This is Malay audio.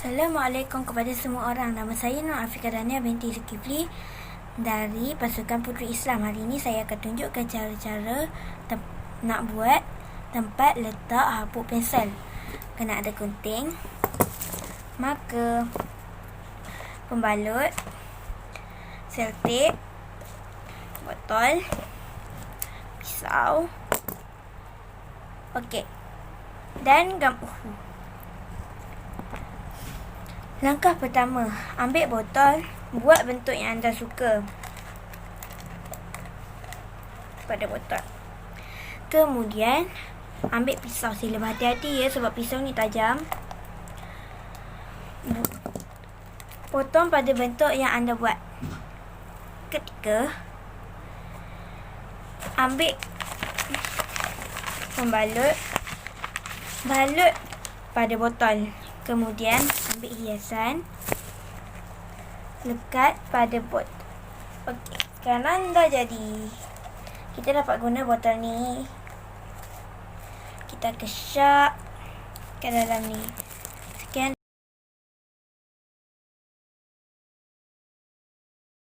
Assalamualaikum kepada semua orang. Nama saya afiqah Dania binti Zulkifli dari pasukan Puteri Islam. Hari ini saya akan tunjukkan cara-cara nak buat tempat letak habuk pensel. Kena ada gunting, marker, pembalut, selotip, botol, pisau. Okey. Dan langkah pertama, ambil botol, buat bentuk yang anda suka pada botol. Kemudian, ambil pisau. Sila berhati-hati ya, sebab pisau ni tajam. Potong pada bentuk yang anda buat. Ketiga, ambil pembalut, balut pada botol. Kemudian ambil hiasan, lekat pada botol. Okey, sekarang dah jadi. Kita dapat guna botol ni. Kita kesyak ke dalam ni.